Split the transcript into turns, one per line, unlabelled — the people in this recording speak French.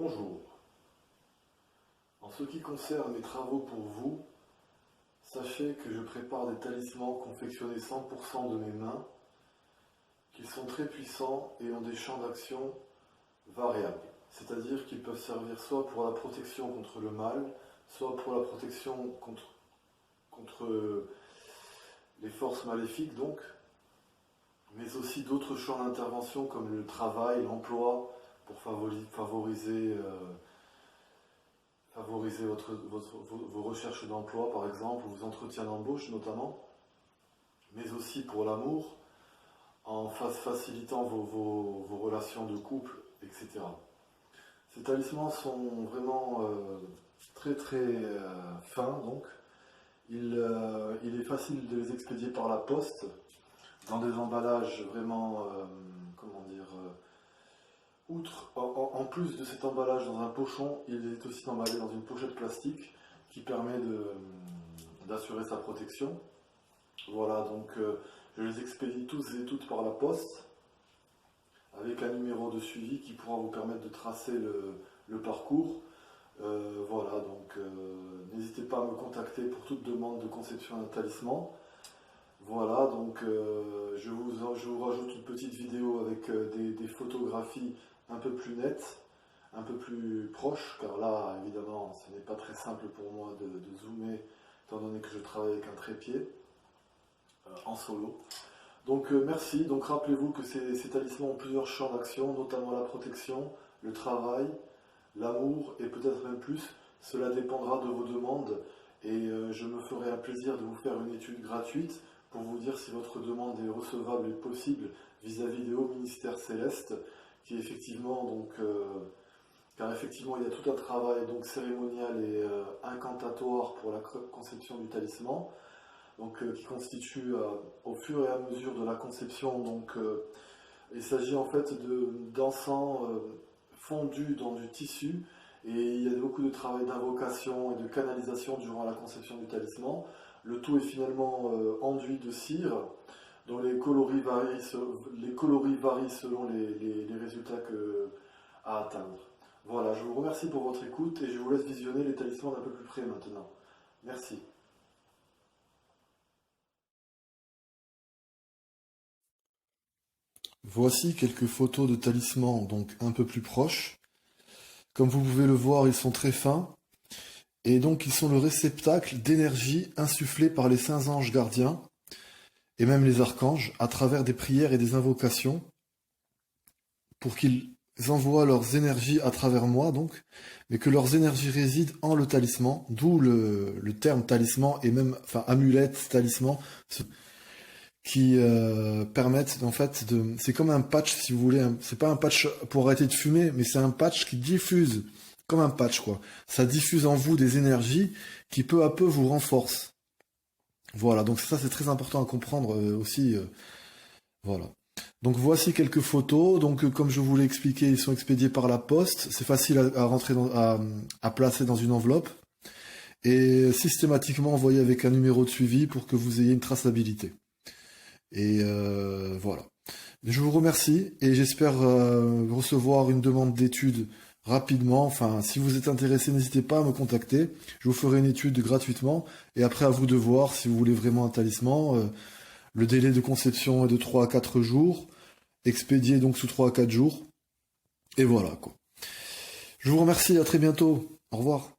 Bonjour. En ce qui concerne mes travaux pour vous, sachez que je prépare des talismans confectionnés 100% de mes mains, qu'ils sont très puissants et ont des champs d'action variables. C'est-à-dire qu'ils peuvent servir soit pour la protection contre le mal, soit pour la protection contre les forces maléfiques donc, mais aussi d'autres champs d'intervention comme le travail, l'emploi, pour favoriser vos recherches d'emploi par exemple, ou vos entretiens d'embauche notamment, mais aussi pour l'amour, en facilitant vos relations de couple, etc. Ces talismans sont vraiment très fins, donc il est facile de les expédier par la poste, dans des emballages vraiment, comment dire, en plus de cet emballage dans un pochon, il est aussi emballé dans une pochette plastique qui permet d'assurer sa protection. Voilà, donc je les expédie tous et toutes par la poste, avec un numéro de suivi qui pourra vous permettre de tracer le parcours. Voilà, donc n'hésitez pas à me contacter pour toute demande de conception d'un talisman. Voilà, donc je vous rajoute une petite vidéo avec des photographies un peu plus nettes, un peu plus proches, car là, évidemment, ce n'est pas très simple pour moi de zoomer, étant donné que je travaille avec un trépied en solo. Donc merci, donc rappelez-vous que ces talismans ont plusieurs champs d'action, notamment la protection, le travail, l'amour et peut-être même plus. Cela dépendra de vos demandes et je me ferai un plaisir de vous faire une étude gratuite pour vous dire si votre demande est recevable et possible vis-à-vis des hauts ministères célestes, qui effectivement, donc, car effectivement il y a tout un travail donc, cérémonial et incantatoire pour la conception du talisman, donc, qui constitue au fur et à mesure de la conception, donc, il s'agit en fait d'encens fondu dans du tissu, et il y a beaucoup de travail d'invocation et de canalisation durant la conception du talisman. Le tout est finalement enduit de cire, dont les coloris varient selon les résultats à atteindre. Voilà, je vous remercie pour votre écoute et je vous laisse visionner les talismans d'un peu plus près maintenant. Merci. Voici quelques photos de talismans, donc un peu plus proches. Comme vous pouvez le voir, ils sont très fins. Et donc ils sont le réceptacle d'énergie insufflée par les saints anges gardiens, et même les archanges, à travers des prières et des invocations, pour qu'ils envoient leurs énergies à travers moi, donc, mais que leurs énergies résident en le talisman, d'où le terme talisman, et même, enfin, amulette, talisman, qui permettent, en fait, c'est comme un patch, si vous voulez, c'est pas un patch pour arrêter de fumer, mais c'est un patch qui diffuse, comme un patch, quoi. Ça diffuse en vous des énergies qui, peu à peu, vous renforcent. Voilà, donc ça, c'est très important à comprendre aussi, voilà. Donc voici quelques photos. Donc comme je vous l'ai expliqué, ils sont expédiés par la poste. C'est facile à rentrer à placer dans une enveloppe et systématiquement envoyé avec un numéro de suivi pour que vous ayez une traçabilité. Et voilà. Je vous remercie et j'espère recevoir une demande d'étude rapidement. Enfin, si vous êtes intéressé, n'hésitez pas à me contacter. Je vous ferai une étude gratuitement et après à vous de voir si vous voulez vraiment un talisman. Le délai de conception est de 3 à 4 jours, expédié donc sous 3 à 4 jours. Et voilà quoi. Je vous remercie, à très bientôt. Au revoir.